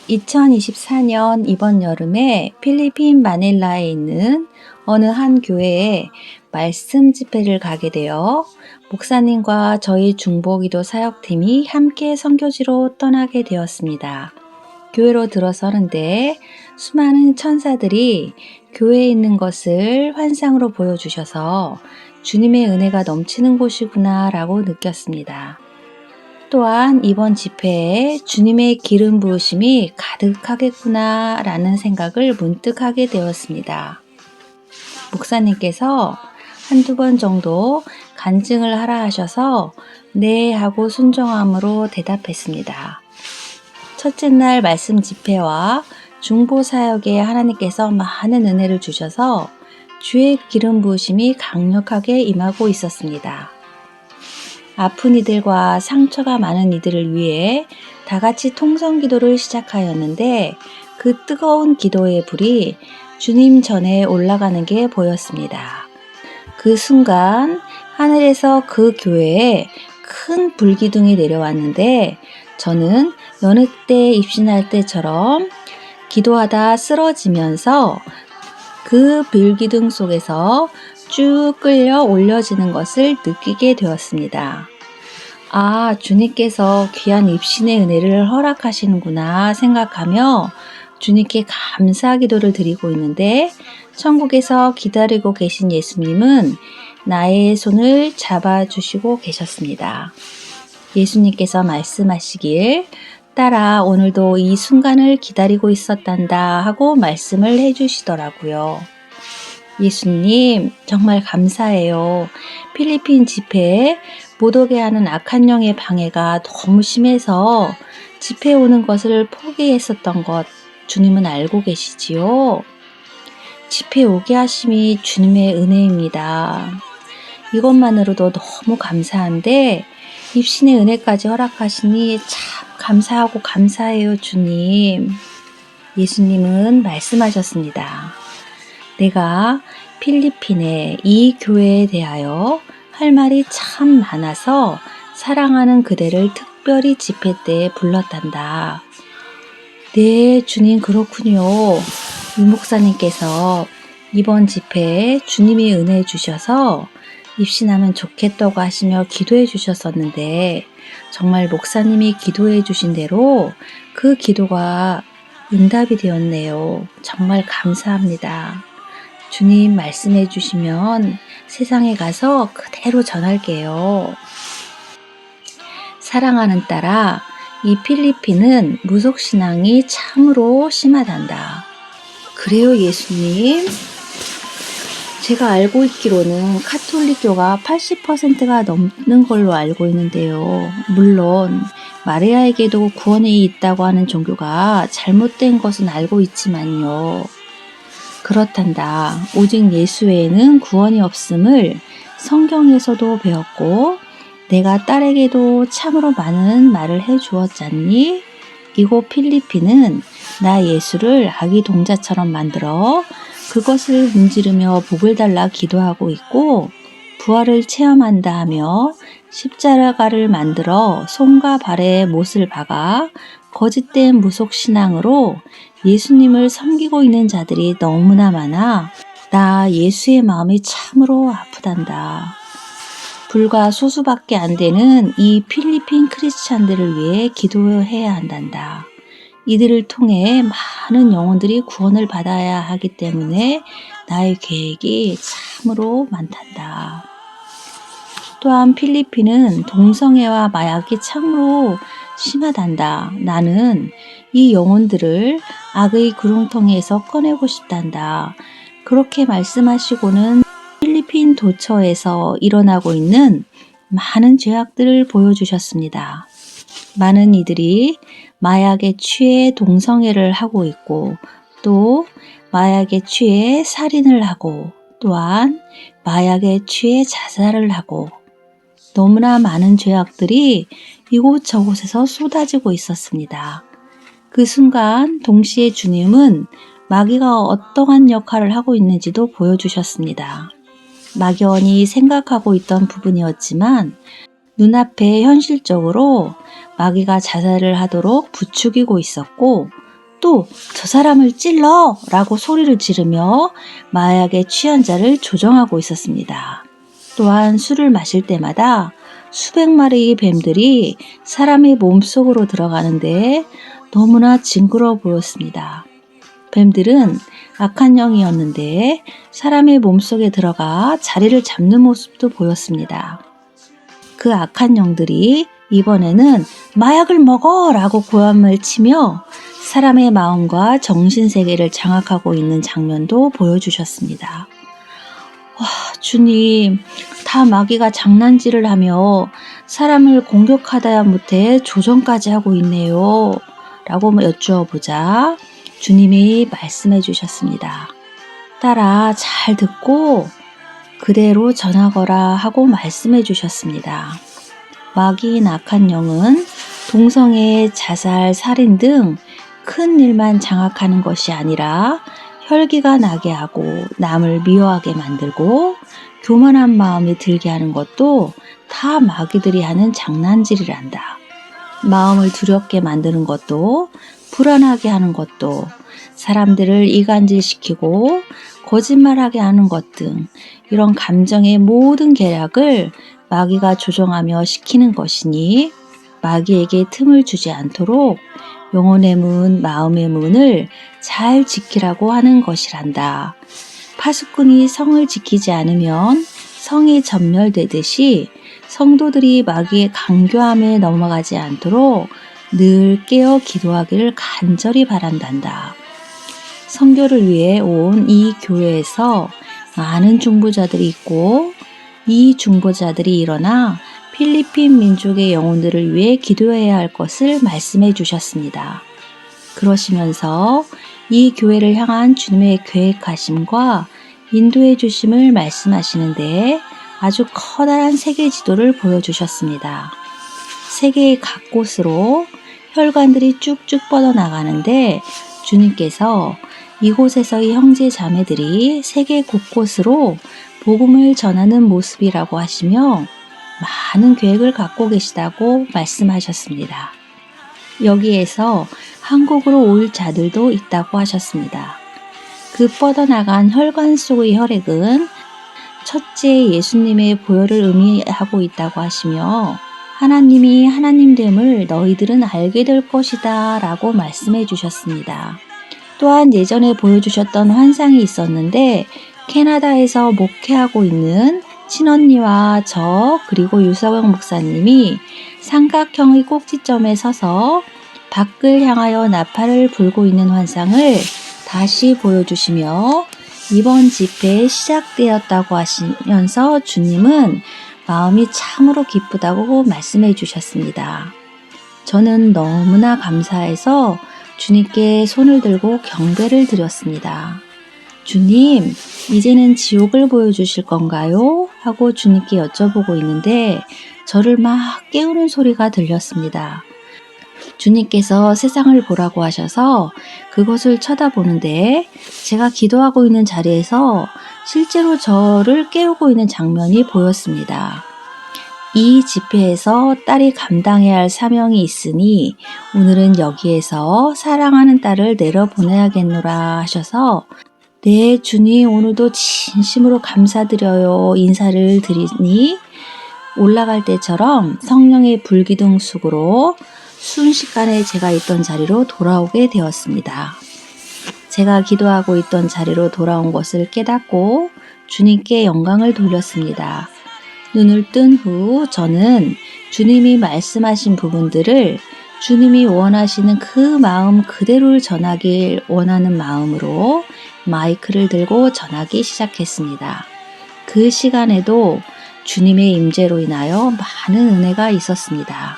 2024년 이번 여름에 필리핀 마닐라에 있는 어느 한 교회에 말씀 집회를 가게 되어 목사님과 저희 중보기도 사역팀이 함께 선교지로 떠나게 되었습니다. 교회로 들어서는데 수많은 천사들이 교회에 있는 것을 환상으로 보여주셔서 주님의 은혜가 넘치는 곳이구나 라고 느꼈습니다. 또한 이번 집회에 주님의 기름 부으심이 가득하겠구나 라는 생각을 문득 하게 되었습니다. 목사님께서 한두 번 정도 간증을 하라 하셔서 네 하고 순종함으로 대답했습니다. 첫째 날 말씀 집회와 중보 사역에 하나님께서 많은 은혜를 주셔서 주의 기름 부으심이 강력하게 임하고 있었습니다. 아픈 이들과 상처가 많은 이들을 위해 다 같이 통성 기도를 시작하였는데 그 뜨거운 기도의 불이 주님 전에 올라가는 게 보였습니다. 그 순간 하늘에서 그 교회에 큰 불기둥이 내려왔는데 저는 여느 때 입신할 때처럼 기도하다 쓰러지면서 그 불기둥 속에서 쭉 끌려 올려지는 것을 느끼게 되었습니다. 아, 주님께서 귀한 입신의 은혜를 허락하시는구나 생각하며 주님께 감사 기도를 드리고 있는데 천국에서 기다리고 계신 예수님은 나의 손을 잡아주시고 계셨습니다. 예수님께서 말씀하시길 딸아 오늘도 이 순간을 기다리고 있었단다 하고 말씀을 해주시더라고요. 예수님 정말 감사해요. 필리핀 집회에 못 오게 하는 악한 영의 방해가 너무 심해서 집회에 오는 것을 포기했었던 것 주님은 알고 계시지요? 집회에 오게 하심이 주님의 은혜입니다. 이것만으로도 너무 감사한데 입신의 은혜까지 허락하시니 참 감사하고 감사해요 주님. 예수님은 말씀하셨습니다. 내가 필리핀의 이 교회에 대하여 할 말이 참 많아서 사랑하는 그대를 특별히 집회 때 불렀단다. 네, 주님 그렇군요. 유 목사님께서 이번 집회에 주님이 은혜 주셔서 입신하면 좋겠다고 하시며 기도해 주셨었는데 정말 목사님이 기도해 주신 대로 그 기도가 응답이 되었네요. 정말 감사합니다. 주님 말씀해 주시면 세상에 가서 그대로 전할게요. 사랑하는 딸아, 이 필리핀은 무속신앙이 참으로 심하단다. 그래요 예수님? 제가 알고 있기로는 카톨릭교가 80%가 넘는 걸로 알고 있는데요. 물론 마리아에게도 구원이 있다고 하는 종교가 잘못된 것은 알고 있지만요. 그렇단다. 오직 예수 외에는 구원이 없음을 성경에서도 배웠고 내가 딸에게도 참으로 많은 말을 해주었잖니? 이곳 필리핀은 나 예수를 아기 동자처럼 만들어 그것을 문지르며 복을 달라 기도하고 있고 부활을 체험한다 하며 십자가를 만들어 손과 발에 못을 박아 거짓된 무속신앙으로 예수님을 섬기고 있는 자들이 너무나 많아 나 예수의 마음이 참으로 아프단다. 불과 소수밖에 안 되는 이 필리핀 크리스찬들을 위해 기도해야 한단다. 이들을 통해 많은 영혼들이 구원을 받아야 하기 때문에 나의 계획이 참으로 많단다. 또한 필리핀은 동성애와 마약이 참으로 심하단다. 나는 이 영혼들을 악의 구렁텅이에서 꺼내고 싶단다. 그렇게 말씀하시고는 필리핀 도처에서 일어나고 있는 많은 죄악들을 보여주셨습니다. 많은 이들이 마약에 취해 동성애를 하고 있고 또 마약에 취해 살인을 하고 또한 마약에 취해 자살을 하고 너무나 많은 죄악들이 이곳저곳에서 쏟아지고 있었습니다. 그 순간 동시에 주님은 마귀가 어떠한 역할을 하고 있는지도 보여주셨습니다. 막연히 생각하고 있던 부분이었지만 눈앞에 현실적으로 마귀가 자살을 하도록 부추기고 있었고 또 저 사람을 찔러! 라고 소리를 지르며 마약에 취한 자를 조정하고 있었습니다. 또한 술을 마실 때마다 수백 마리의 뱀들이 사람의 몸속으로 들어가는데 너무나 징그러워 보였습니다. 뱀들은 악한 영이었는데 사람의 몸속에 들어가 자리를 잡는 모습도 보였습니다. 그 악한 영들이 이번에는 마약을 먹어! 라고 고함을 치며 사람의 마음과 정신세계를 장악하고 있는 장면도 보여주셨습니다. 와, 주님, 다 마귀가 장난질을 하며 사람을 공격하다 못해 조정까지 하고 있네요. 라고 여쭈어 보자 주님이 말씀해 주셨습니다. 딸아, 잘 듣고 그대로 전하거라 하고 말씀해 주셨습니다. 마귀인 악한 영은 동성애, 자살, 살인 등 큰 일만 장악하는 것이 아니라 혈기가 나게 하고 남을 미워하게 만들고 교만한 마음이 들게 하는 것도 다 마귀들이 하는 장난질이란다. 마음을 두렵게 만드는 것도 불안하게 하는 것도 사람들을 이간질시키고 거짓말하게 하는 것 등 이런 감정의 모든 계략을 마귀가 조종하며 시키는 것이니 마귀에게 틈을 주지 않도록 영혼의 문, 마음의 문을 잘 지키라고 하는 것이란다. 파수꾼이 성을 지키지 않으면 성이 전멸되듯이 성도들이 마귀의 강교함에 넘어가지 않도록 늘 깨어 기도하기를 간절히 바란단다. 선교를 위해 온 이 교회에서 많은 중보자들이 있고 이 중보자들이 일어나 필리핀 민족의 영혼들을 위해 기도해야 할 것을 말씀해 주셨습니다. 그러시면서 이 교회를 향한 주님의 계획하심과 인도해 주심을 말씀하시는데 아주 커다란 세계 지도를 보여주셨습니다. 세계의 각 곳으로 혈관들이 쭉쭉 뻗어나가는데 주님께서 이곳에서의 형제 자매들이 세계 곳곳으로 복음을 전하는 모습이라고 하시며 많은 계획을 갖고 계시다고 말씀하셨습니다. 여기에서 한국으로 올 자들도 있다고 하셨습니다. 그 뻗어나간 혈관 속의 혈액은 첫째 예수님의 보혈을 의미하고 있다고 하시며 하나님이 하나님됨을 너희들은 알게 될 것이다 라고 말씀해 주셨습니다. 또한 예전에 보여주셨던 환상이 있었는데 캐나다에서 목회하고 있는 친언니와 저 그리고 유석영 목사님이 삼각형의 꼭지점에 서서 밖을 향하여 나팔을 불고 있는 환상을 다시 보여주시며 이번 집회 시작되었다고 하시면서 주님은 마음이 참으로 기쁘다고 말씀해 주셨습니다. 저는 너무나 감사해서 주님께 손을 들고 경배를 드렸습니다. 주님, 이제는 지옥을 보여주실 건가요? 하고 주님께 여쭤보고 있는데 저를 막 깨우는 소리가 들렸습니다. 주님께서 세상을 보라고 하셔서 그것을 쳐다보는데 제가 기도하고 있는 자리에서 실제로 저를 깨우고 있는 장면이 보였습니다. 이 집회에서 딸이 감당해야 할 사명이 있으니 오늘은 여기에서 사랑하는 딸을 내려보내야겠노라 하셔서 네, 주님 오늘도 진심으로 감사드려요 인사를 드리니 올라갈 때처럼 성령의 불기둥 속으로 순식간에 제가 있던 자리로 돌아오게 되었습니다. 제가 기도하고 있던 자리로 돌아온 것을 깨닫고 주님께 영광을 돌렸습니다. 눈을 뜬 후 저는 주님이 말씀하신 부분들을 주님이 원하시는 그 마음 그대로를 전하길 원하는 마음으로 마이크를 들고 전하기 시작했습니다. 그 시간에도 주님의 임재로 인하여 많은 은혜가 있었습니다.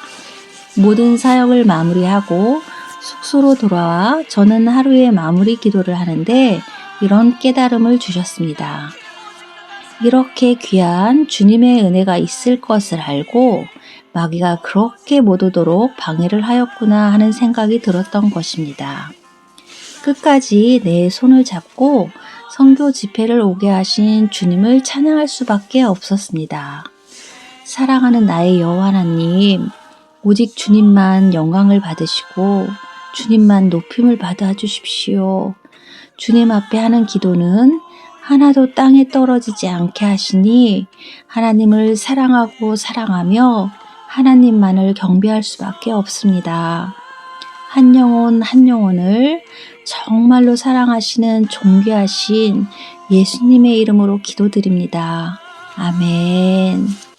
모든 사역을 마무리하고 숙소로 돌아와 저는 하루의 마무리 기도를 하는데 이런 깨달음을 주셨습니다. 이렇게 귀한 주님의 은혜가 있을 것을 알고 마귀가 그렇게 못 오도록 방해를 하였구나 하는 생각이 들었던 것입니다. 끝까지 내 손을 잡고 선교 집회를 오게 하신 주님을 찬양할 수밖에 없었습니다. 사랑하는 나의 여호와 하나님, 오직 주님만 영광을 받으시고 주님만 높임을 받아 주십시오. 주님 앞에 하는 기도는 하나도 땅에 떨어지지 않게 하시니 하나님을 사랑하고 사랑하며 하나님만을 경배할 수밖에 없습니다. 한 영혼 한 영혼을 정말로 사랑하시는 존귀하신 예수님의 이름으로 기도드립니다. 아멘.